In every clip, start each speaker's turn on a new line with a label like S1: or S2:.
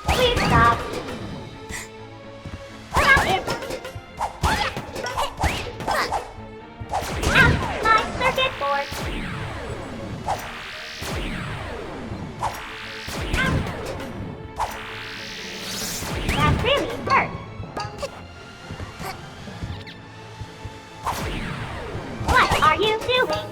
S1: Please stop. Stop it. Ow, my circuit board. That really hurt. What are you doing?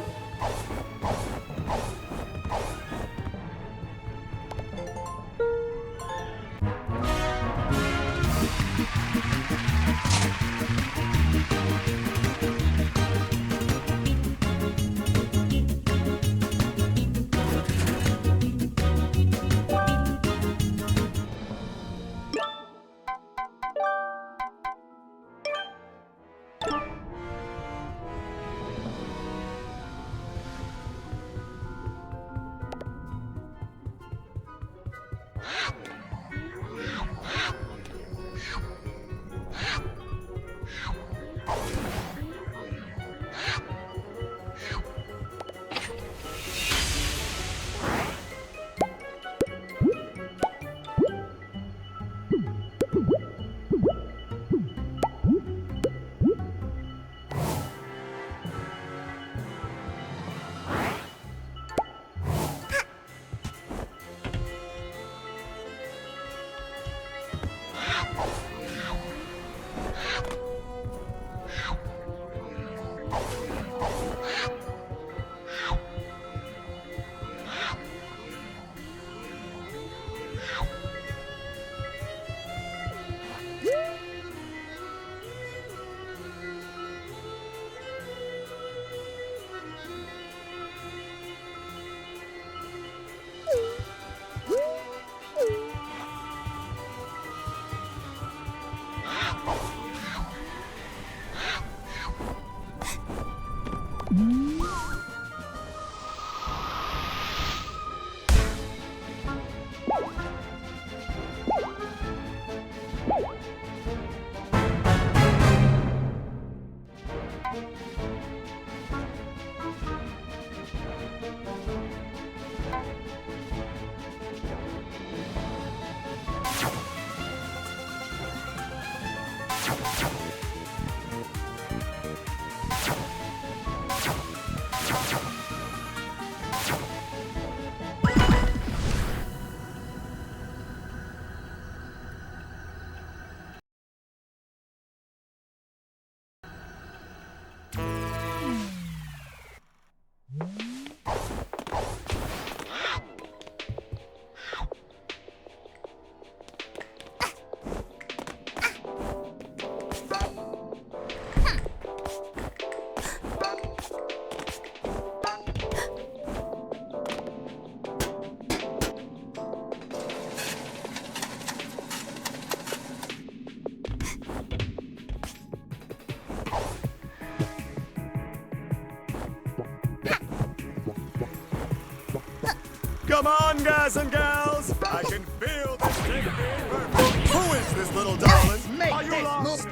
S2: Come on, guys and gals! I can feel this thing being perfect. Who is this little darling? Are you lost?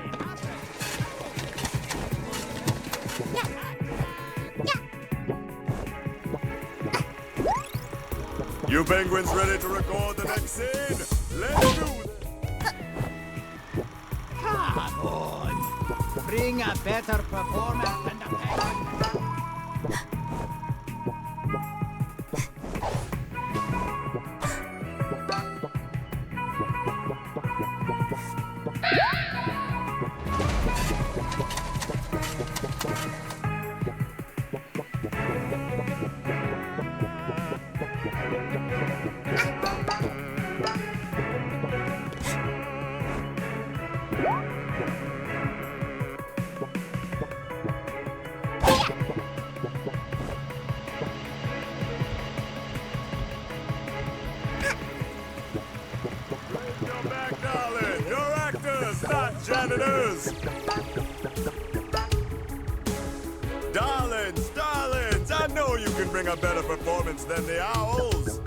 S2: You penguins ready to record the next scene? Let's do this!
S3: Come on! Bring a better performance than the penguin.
S2: girls. Darlings, darlings, I know you can bring a better performance than the owls.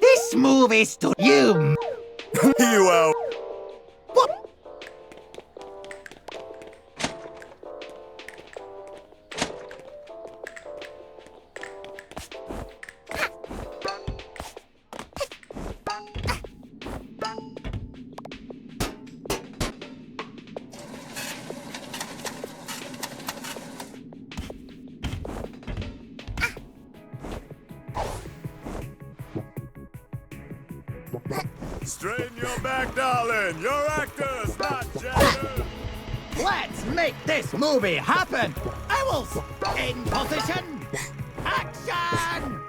S3: This movie's to you.
S2: You out. Straighten your back, darling. You're actors, not janitor.
S3: Let's make this movie happen. Owls in position. Action!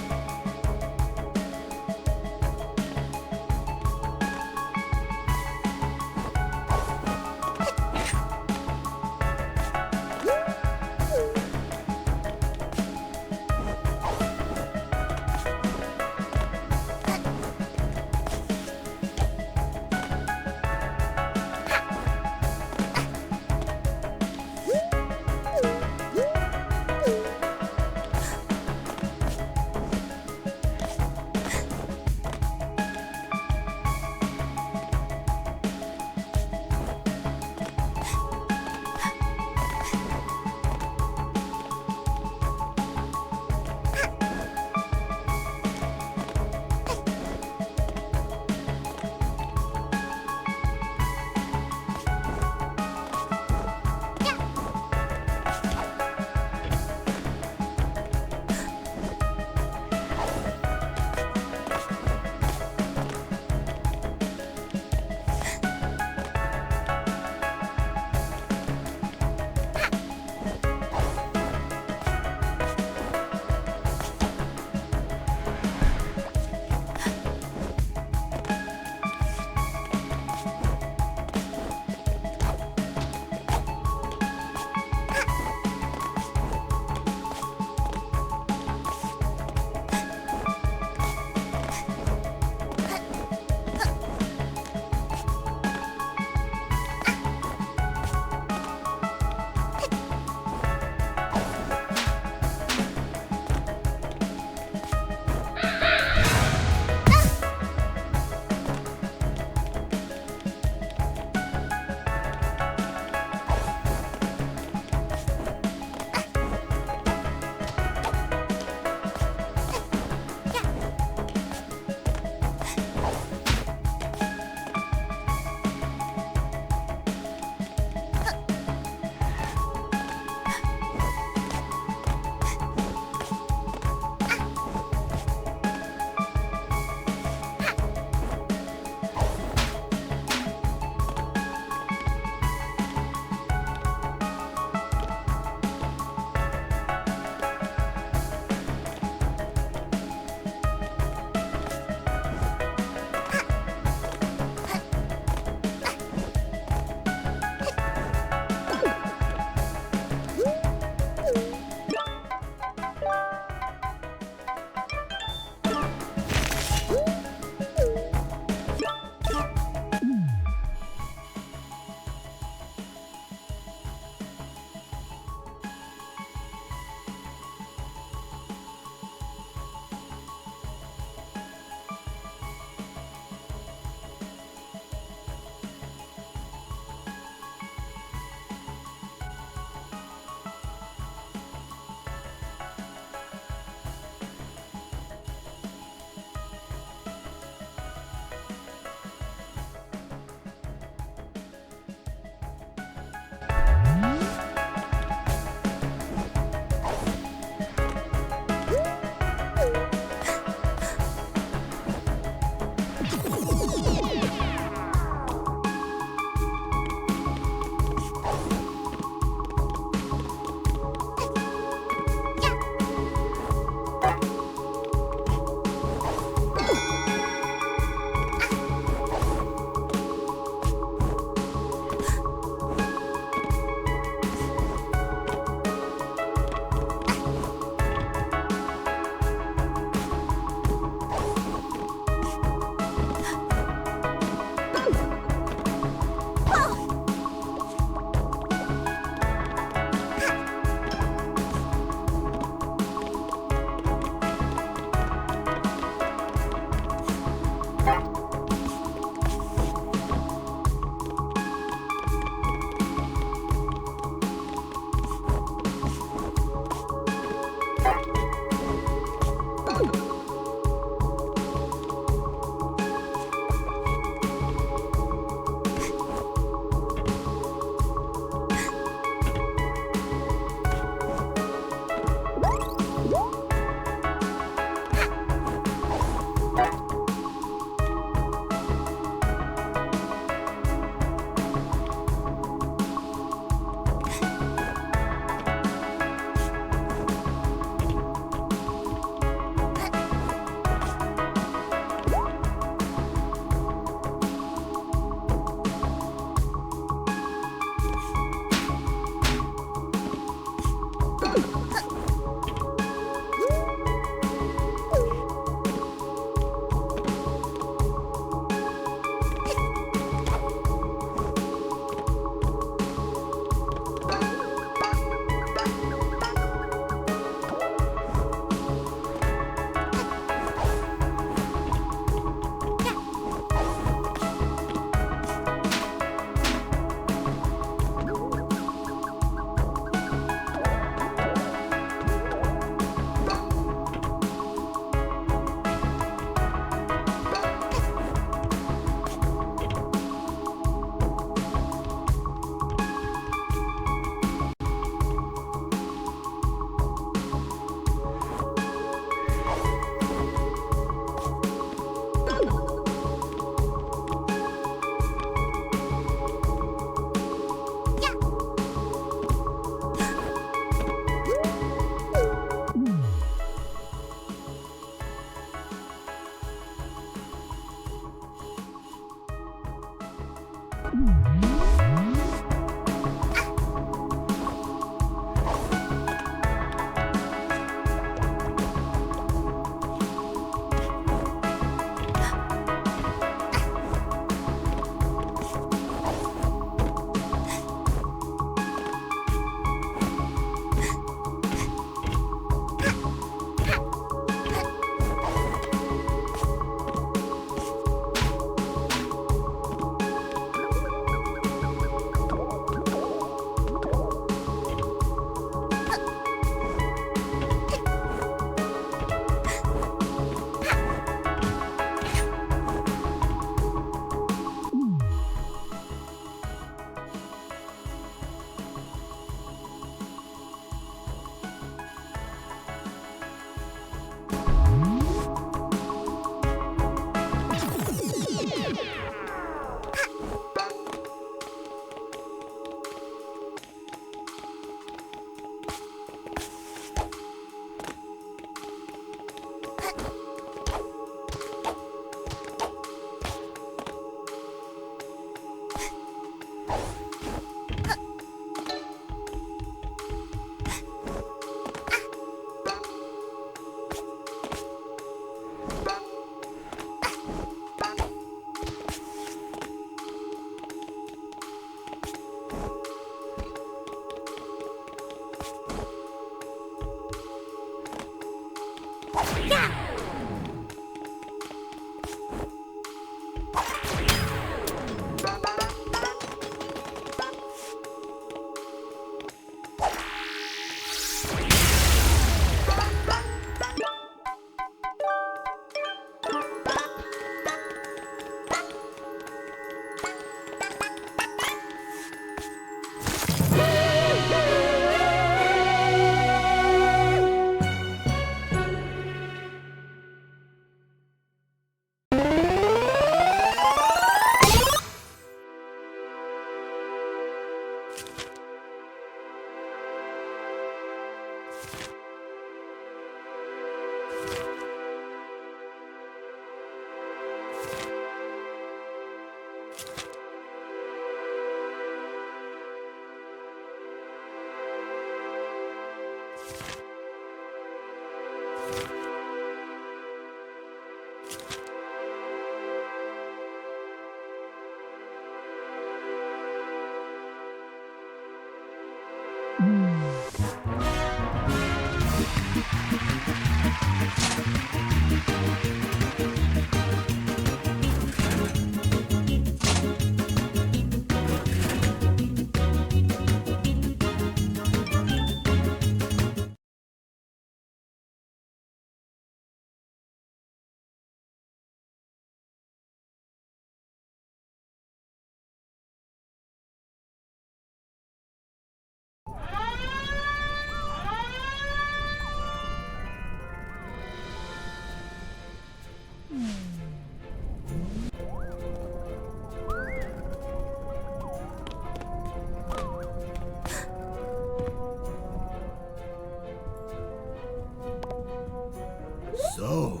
S2: So,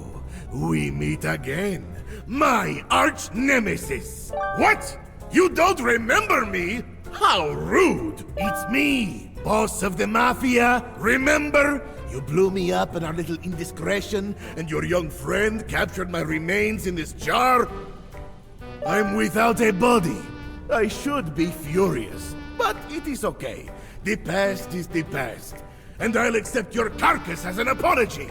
S2: we meet again. My arch nemesis. What? You don't remember me?
S4: How rude! It's me, boss of the Mafia. Remember? You blew me up in our little indiscretion, and your young friend captured my remains in this jar? I'm without a body. I should be furious, but it is okay. The past is the past, and I'll accept your carcass as an apology.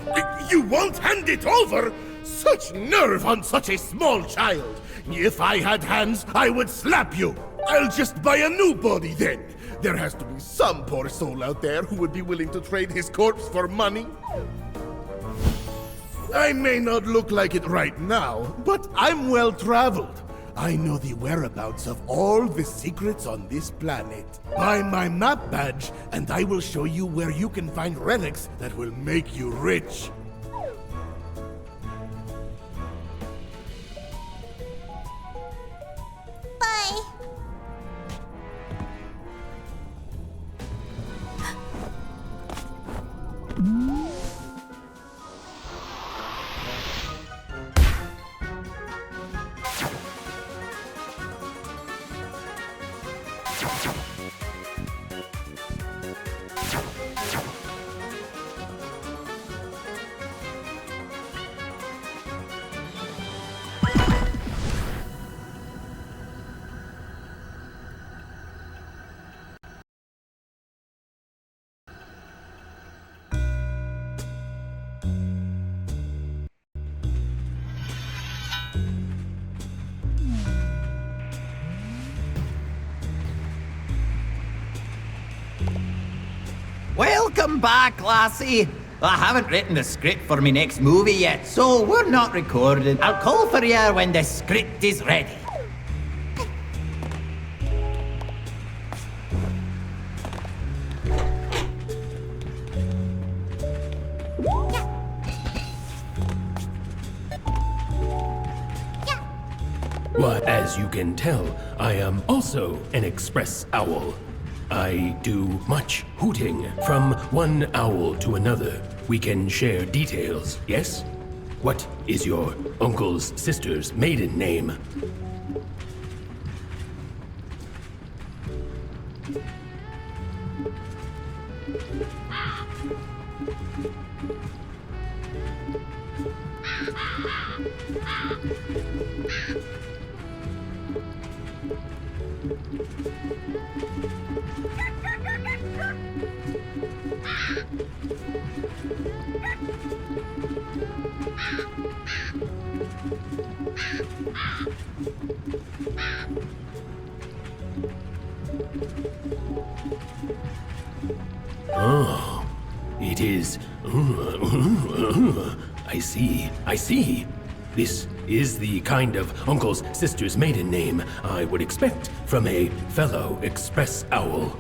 S4: You won't hand it over? Such nerve on such a small child. If I had hands, I would slap you. I'll just buy a new body then. There has to be some poor soul out there who would be willing to trade his corpse for money. I may not look like it right now, but I'm well traveled. I know the whereabouts of all the secrets on this planet. Buy my map badge, and I will show you where you can find relics that will make you rich.
S5: Bye.
S3: Welcome back, lassie. I haven't written the script for my next movie yet, so we're not recording. I'll call for you when the script is ready.
S6: Well, as you can tell, I am also an express owl. I do much hooting from one owl to another. We can share details, yes? What is your uncle's sister's maiden name? Oh, it is. I see. This is the kind of uncle's sister's maiden name I would expect from a fellow express owl.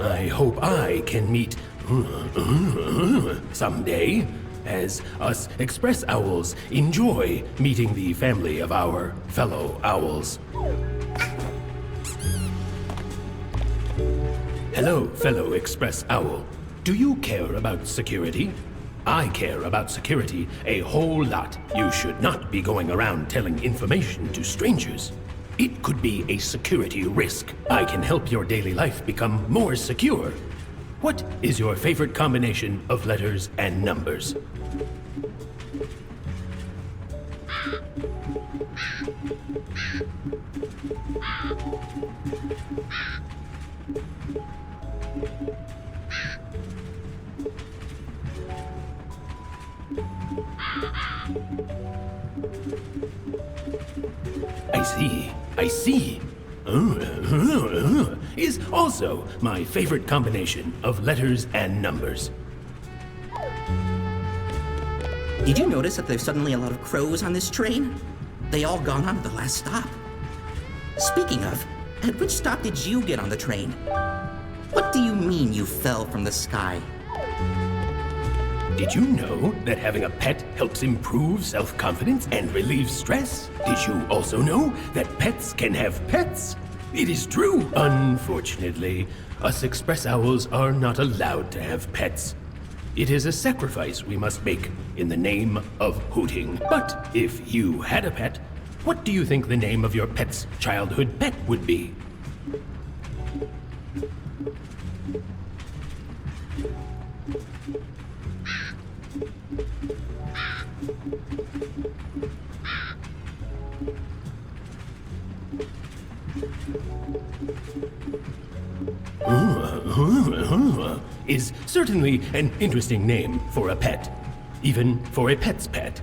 S6: I hope I can meet someday, as us express owls enjoy meeting the family of our fellow owls. Hello, fellow express owl. Do you care about security? I care about security a whole lot. You should not be going around telling information to strangers. It could be a security risk. I can help your daily life become more secure. What is your favorite combination of letters and numbers? I see. Is also my favorite combination of letters and numbers.
S7: Did you notice that there's suddenly a lot of crows on this train? They all gone on to the last stop. Speaking of, at which stop did you get on the train? What do you mean you fell from the sky?
S6: Did you know that having a pet helps improve self-confidence and relieve stress? Did you also know that pets can have pets? It is true. Unfortunately, us express owls are not allowed to have pets. It is a sacrifice we must make in the name of hooting. But if you had a pet, what do you think the name of your pet's childhood pet would be? Is certainly an interesting name for a pet. Even for a pet's pet.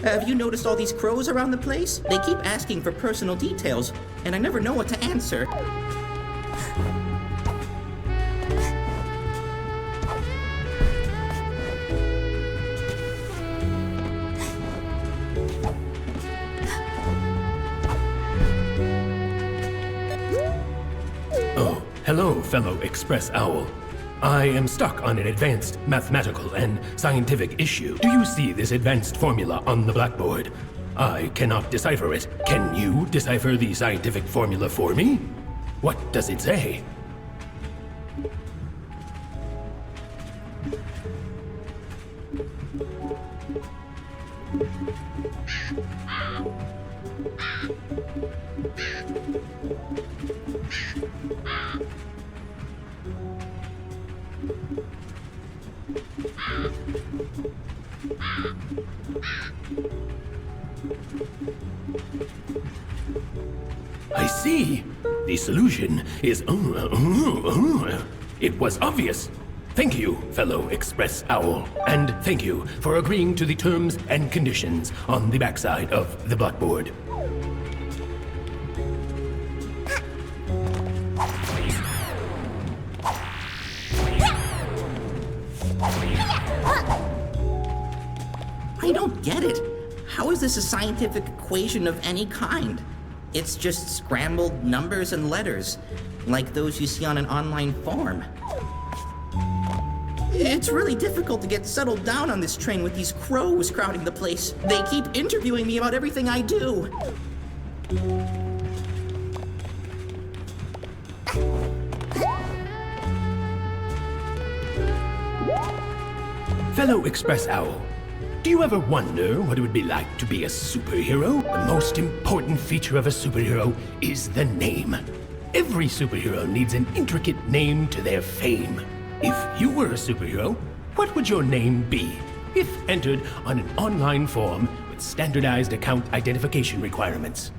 S7: Have you noticed all these crows around the place? They keep asking for personal details, and I never know what to answer.
S6: Oh, hello, fellow Express Owl. I am stuck on an advanced mathematical and scientific issue. Do you see this advanced formula on the blackboard? I cannot decipher it. Can you decipher the scientific formula for me? What does it say? I see. The solution is... It was obvious. Thank you, fellow Express Owl. And thank you for agreeing to the terms and conditions on the backside of the blackboard.
S7: I don't get it. How is this a scientific equation of any kind? It's just scrambled numbers and letters, like those you see on an online form. It's really difficult to get settled down on this train with these crows crowding the place. They keep interviewing me about everything I do.
S6: Fellow Express Owl, do you ever wonder what it would be like to be a superhero? The most important feature of a superhero is the name. Every superhero needs an intricate name to their fame. If you were a superhero, what would your name be? If entered on an online form with standardized account identification requirements.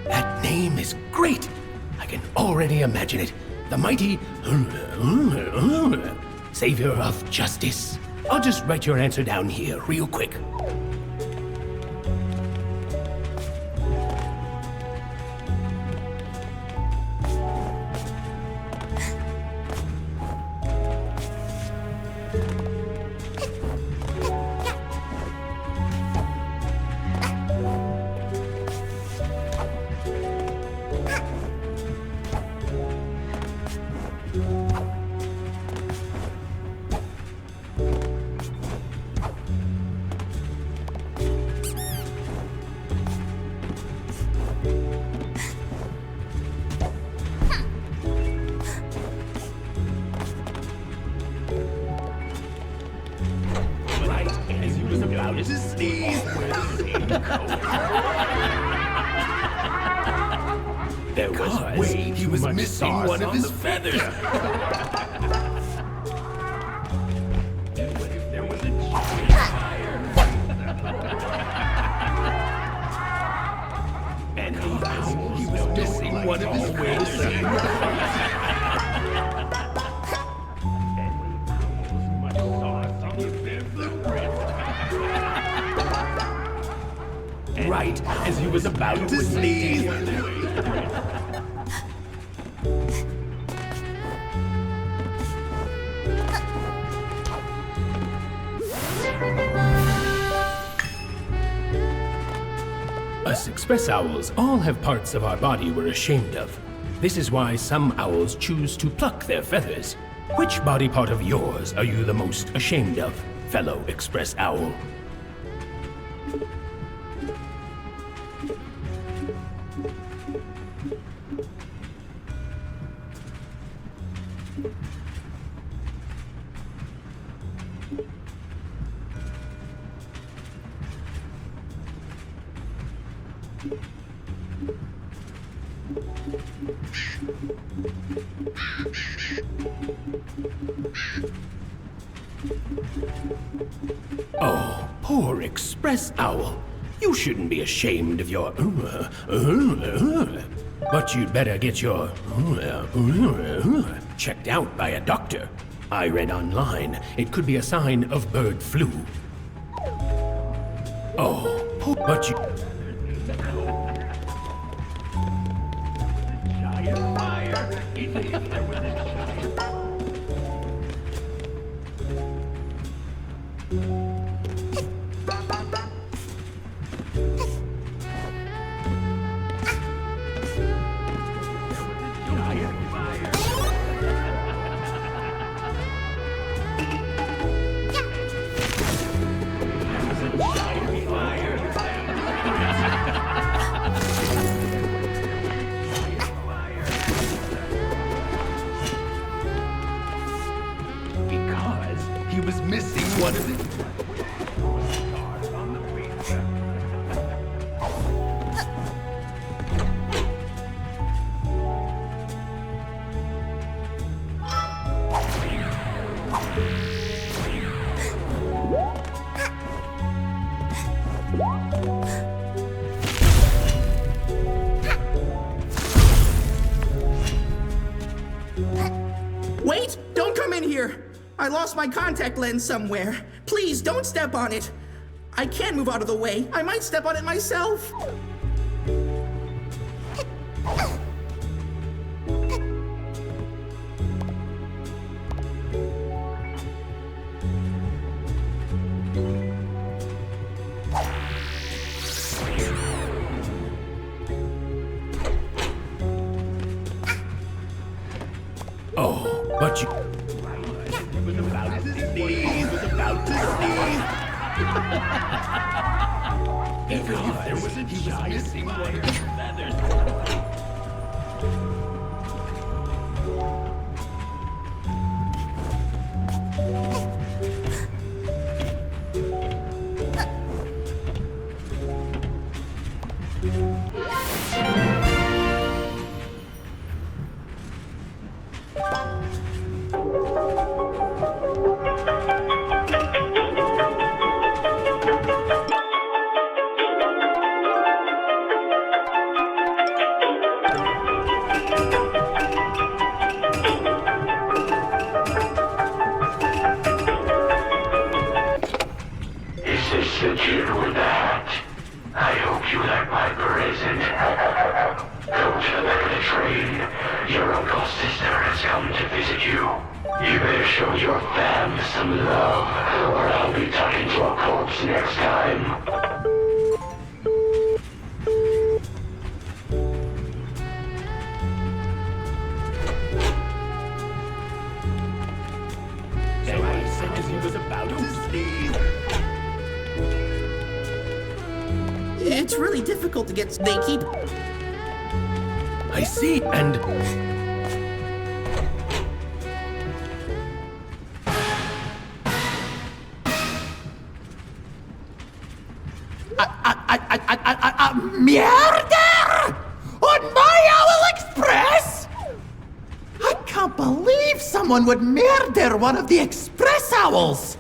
S6: That name is great! I can already imagine it. The mighty Savior of Justice. I'll just write your answer down here real quick.
S4: to sneeze.
S6: There was way
S4: he
S6: too
S4: was
S6: much
S4: missing
S6: sauce
S4: one of
S6: on
S4: his
S6: the
S4: feathers.
S6: And he was
S4: Missing one of his feathers.
S6: right as he was about to sneeze. Us express owls all have parts of our body we're ashamed of. This is why some owls choose to pluck their feathers. Which body part of yours are you the most ashamed of, fellow express owl? Oh, poor express owl. You shouldn't be ashamed of your but you'd better get your checked out by a doctor. I read online it could be a sign of bird flu. Oh, but you...
S4: Because he was missing one of his...
S7: Wait! Don't come in here! I lost my contact lens somewhere. Please, don't step on it. I can't move out of the way. I might step on it myself.
S6: Oh, but you...
S4: He was about to sneeze. He was about to sneeze. There was a giant missing one of his feathers.
S5: Is this the kid with the hat? I hope you like my present. Go to the back of the train. Your uncle's sister has come to visit you. You better show your fam some love, or I'll be talking to a corpse next time.
S4: As he was about to sneeze.
S7: It's really difficult to get... They keep...
S6: I see, and...
S3: A murder? On my Owl Express? I can't believe someone would murder one of the Express Owls.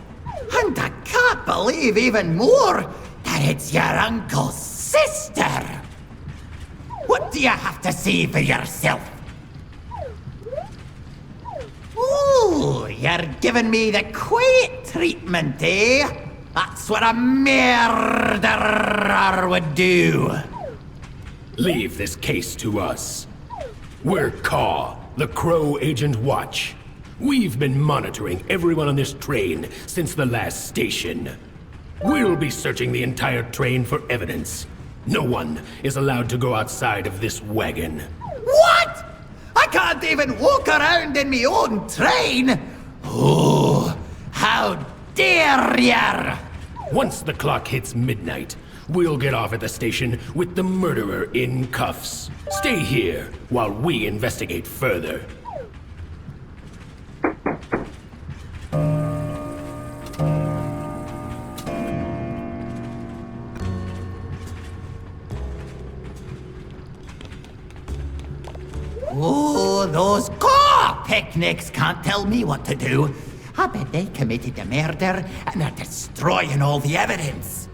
S3: And I can't believe even more that it's your uncle's sister. What do you have to say for yourself? Ooh, you're giving me the quiet treatment, eh? That's what a murderer would do.
S6: Leave this case to us. We're Caw, the Crow Agent Watch. We've been monitoring everyone on this train since the last station. We'll be searching the entire train for evidence. No one is allowed to go outside of this wagon.
S3: What? I can't even walk around in my own train? Oh, how dare ya!
S6: Once the clock hits midnight, we'll get off at the station with the murderer in cuffs. Stay here while we investigate further.
S3: Oh, those Caw picnics can't tell me what to do. I bet they committed the murder and are destroying all the evidence.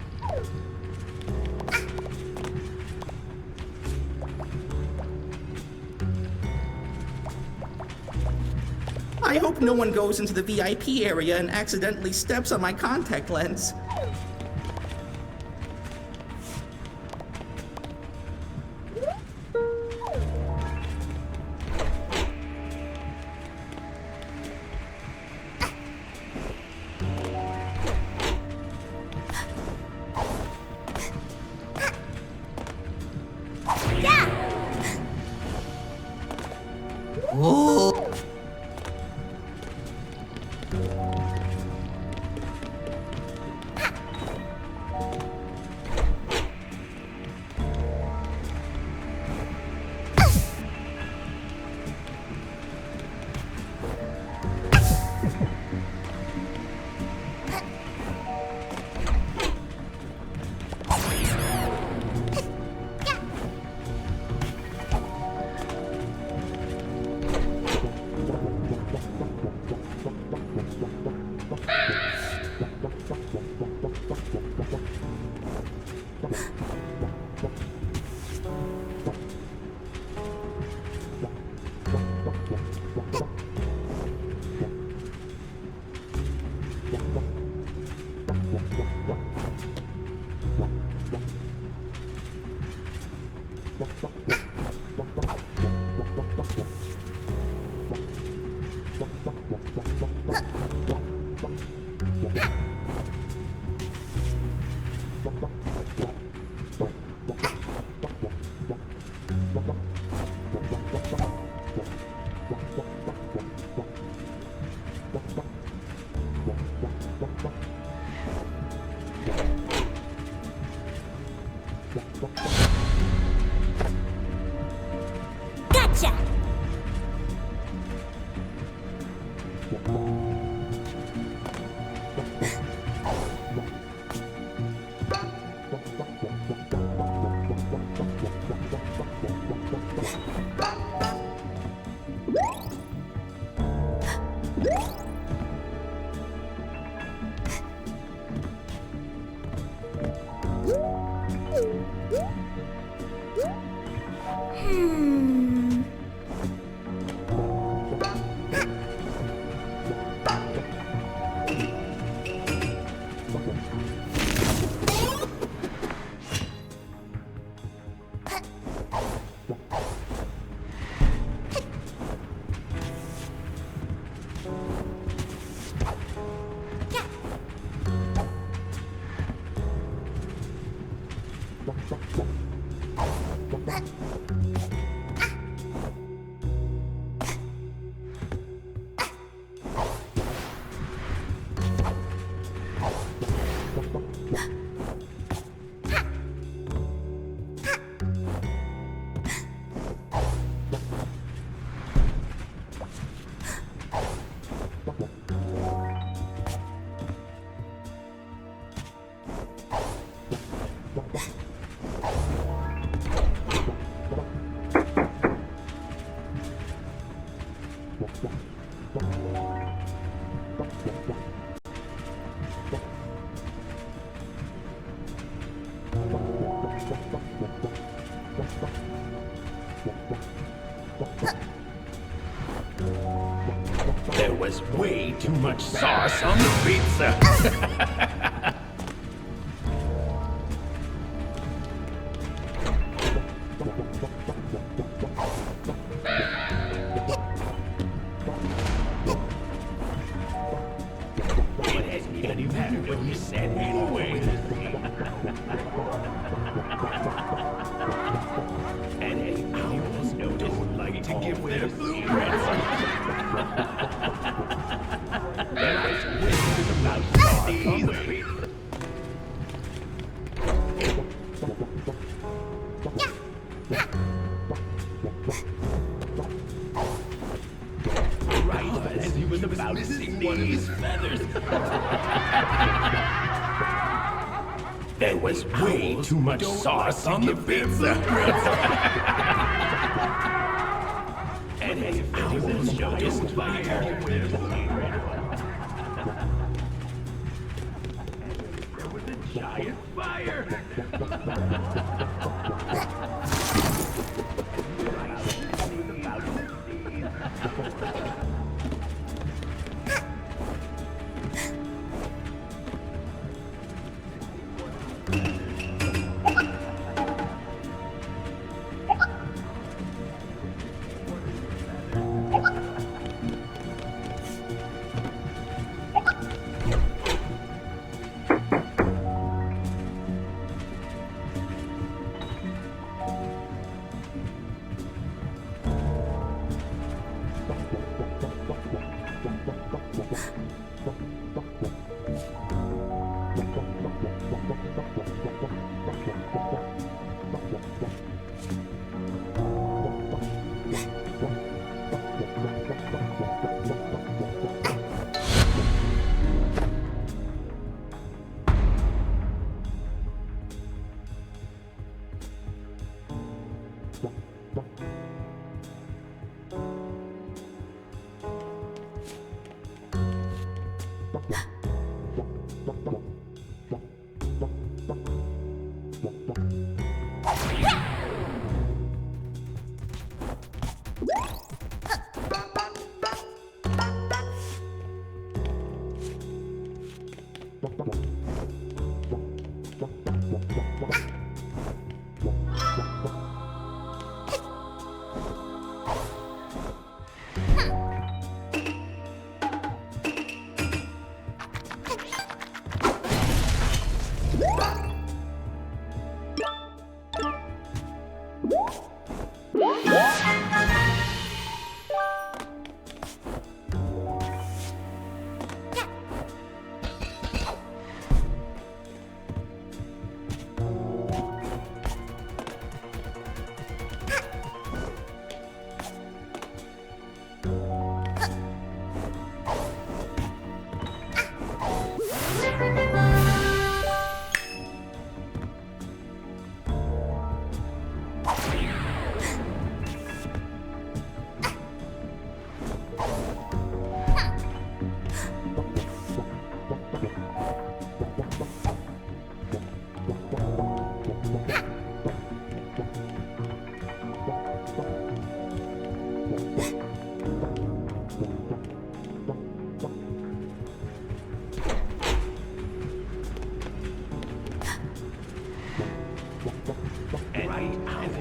S7: I hope no one goes into the VIP area and accidentally steps on my contact lens.
S3: Oh.
S1: Gotcha!
S6: There was way too much sauce on the pizza. It didn't any matter what you said anyway. And owls don't like to give their blueprints. There was whispers about sauce on the pizza. Right as he was about to sneeze feathers. There was way too much sauce on the pizza. And owls noticed fire. There was a giant fire.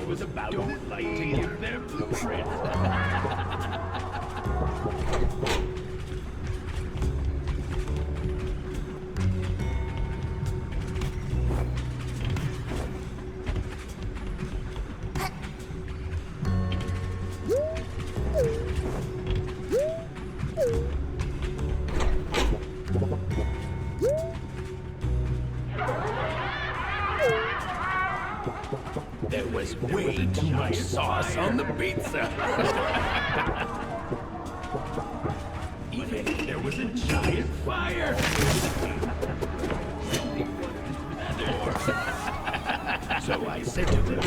S6: Was about to like to give their blueprints. There was way too much sauce on the pizza. Even there was a giant fire. So I said to them,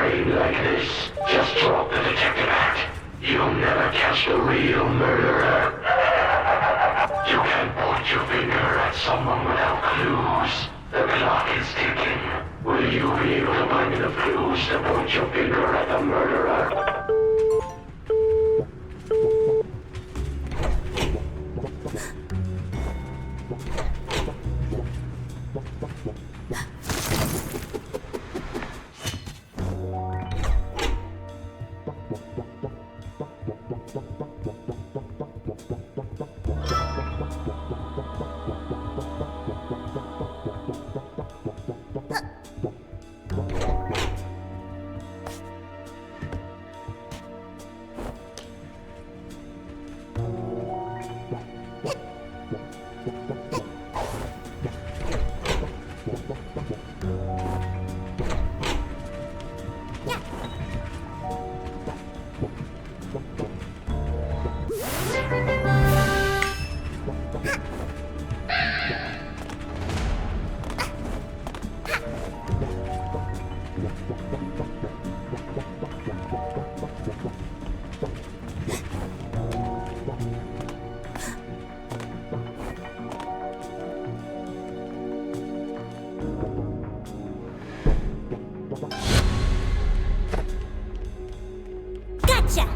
S5: train like this. Just drop the detective act. You'll never catch the real murderer. You can't point your finger at someone without clues. The clock is ticking. Will you be able to find enough clues to point your finger at the murderer?
S1: Gotcha!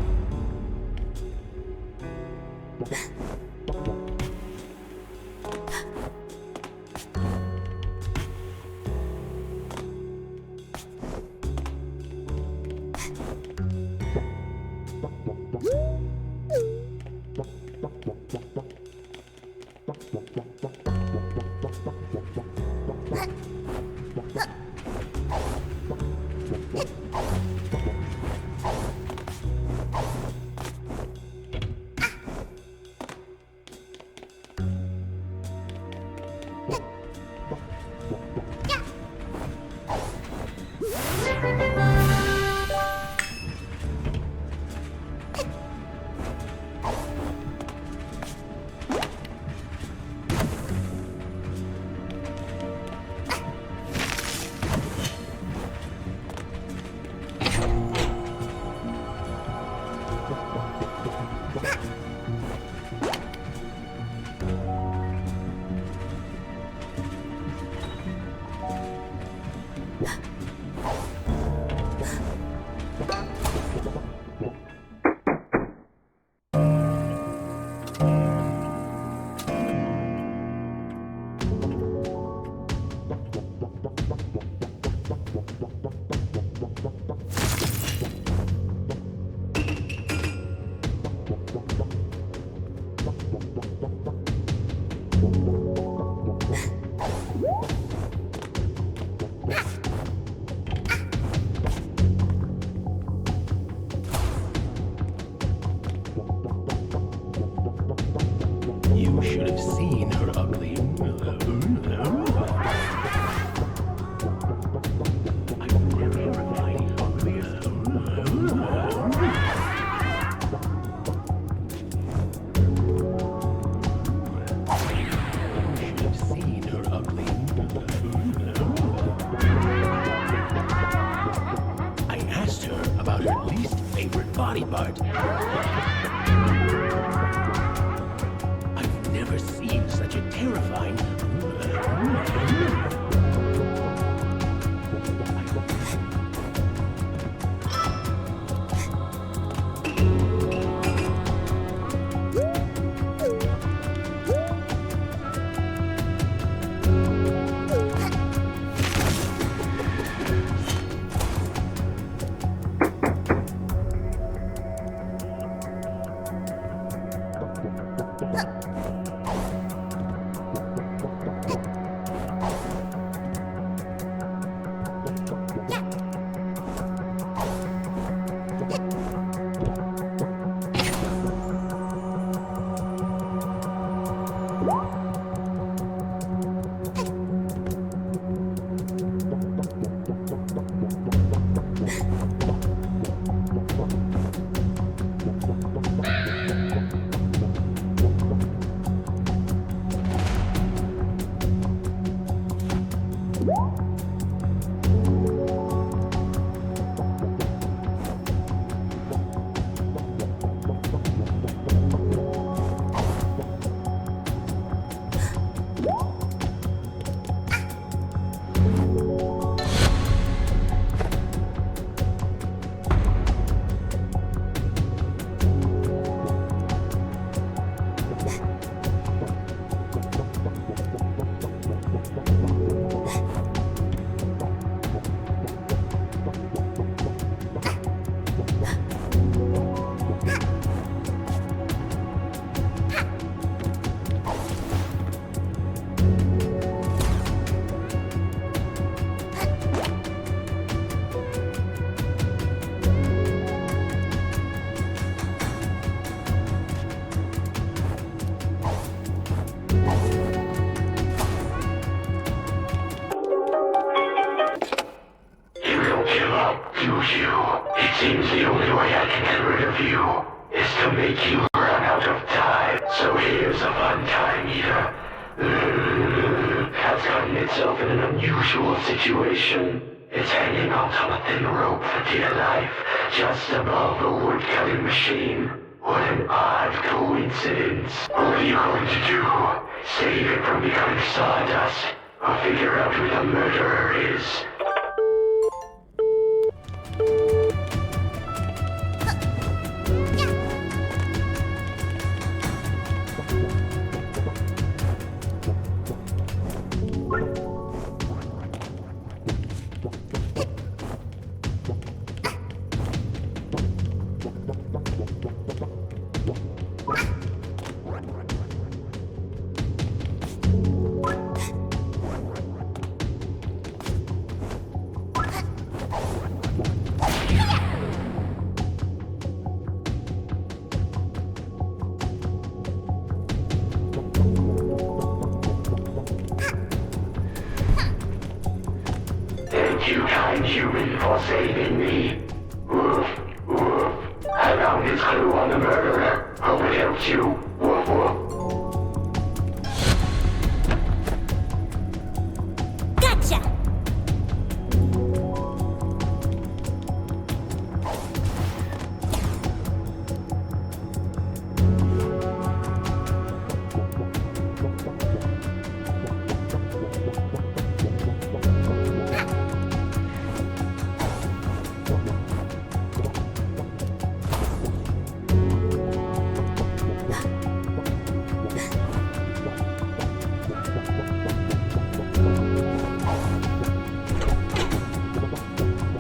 S6: You should have seen her ugly. I've never find ugly. You should have seen her ugly. I asked her about her least favorite body part. I've never seen such a terrifying.
S5: to make you run out of time. So here's a fun time eater. Has gotten itself in an unusual situation. It's hanging out on a thin rope for dear life, just above the wood-cutting machine. What an odd coincidence. What are you going to do? Save it from becoming sawdust? Or figure out who the murderer is? Thank you, kind human, for saving me. Woof, woof. I found his clue on the murderer. Hope it helps you. Woof, woof.
S1: Gotcha!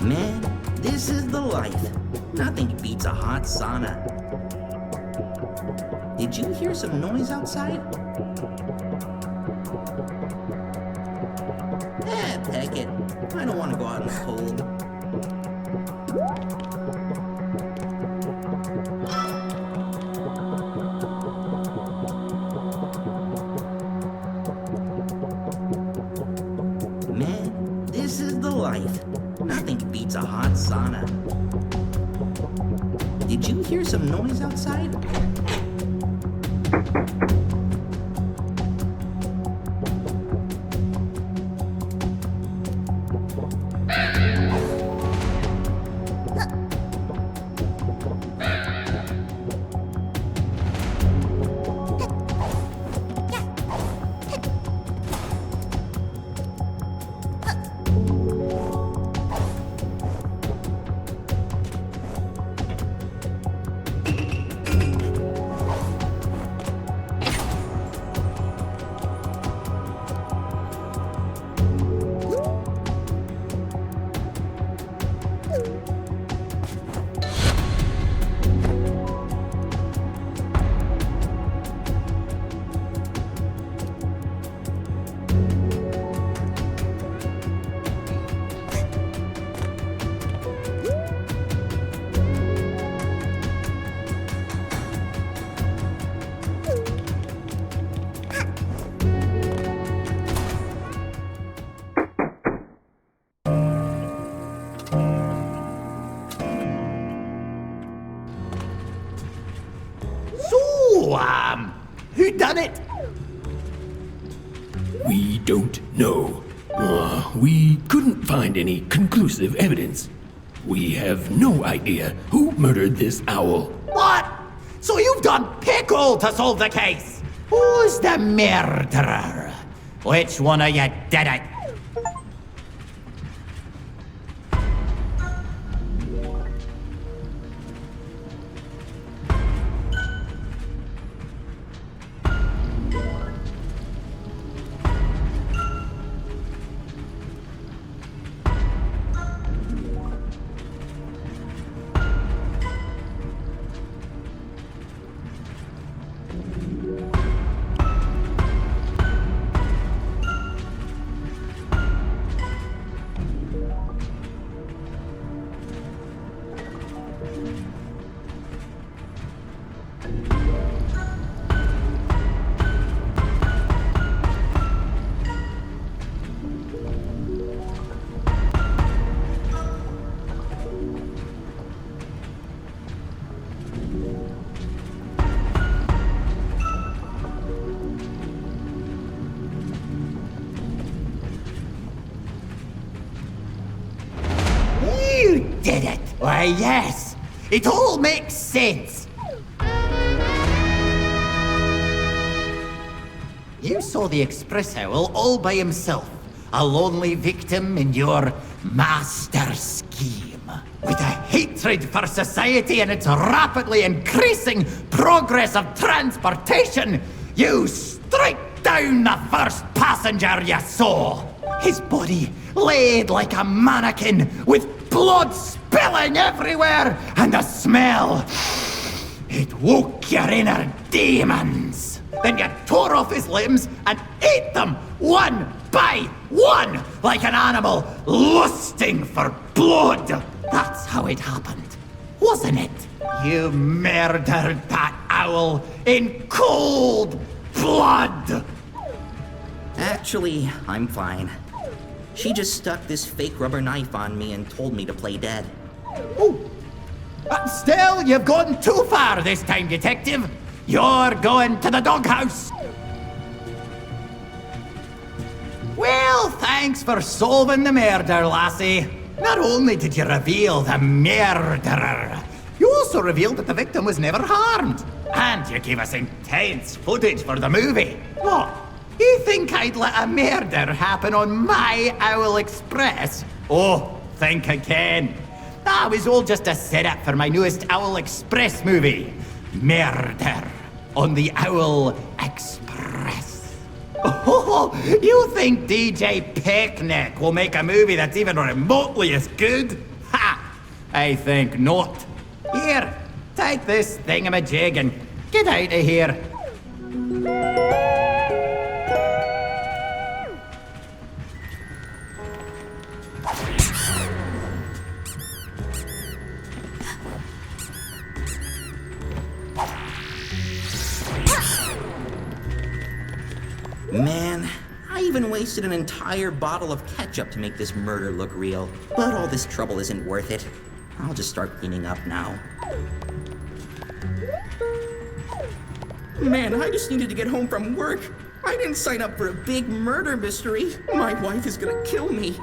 S7: Man, this is the life. Nothing beats a hot sauna. Did you hear some noise outside? Heck it. I don't want to go out in the cold. Man, this is the life. Nothing beats a hot sauna. Did you hear some noise outside?
S3: Who done it?
S6: We don't know. We couldn't find any conclusive evidence. We have no idea who murdered this owl.
S3: What? So you've done pickle to solve the case? Who's the murderer? Which one of you did it? yes, it all makes sense. You saw the Express Owl all by himself, a lonely victim in your master scheme. With a hatred for society and its rapidly increasing progress of transportation, you strike down the first passenger you saw. His body laid like a mannequin, with blood spilling everywhere, and the smell. It woke your inner demons. Then you tore off his limbs and ate them one by one, like an animal lusting for blood. That's how it happened, wasn't it? You murdered that owl in cold blood.
S7: Actually, I'm fine. She just stuck this fake rubber knife on me and told me to play dead.
S3: Oh. Still, you've gone too far this time, Detective. You're going to the doghouse. Well, thanks for solving the murder, lassie. Not only did you reveal the murderer, you also revealed that the victim was never harmed. And you gave us intense footage for the movie. What? You think I'd let a murder happen on my Owl Express? Oh, think again. That was all just a setup for my newest Owl Express movie. Murder on the Owl Express. Oh, you think DJ Picnic will make a movie that's even remotely as good? Ha! I think not. Here, take this thingamajig and get out of here.
S7: Man, I even wasted an entire bottle of ketchup to make this murder look real. But all this trouble isn't worth it. I'll just start cleaning up now. Man, I just needed to get home from work. I didn't sign up for a big murder mystery. My wife is gonna kill me.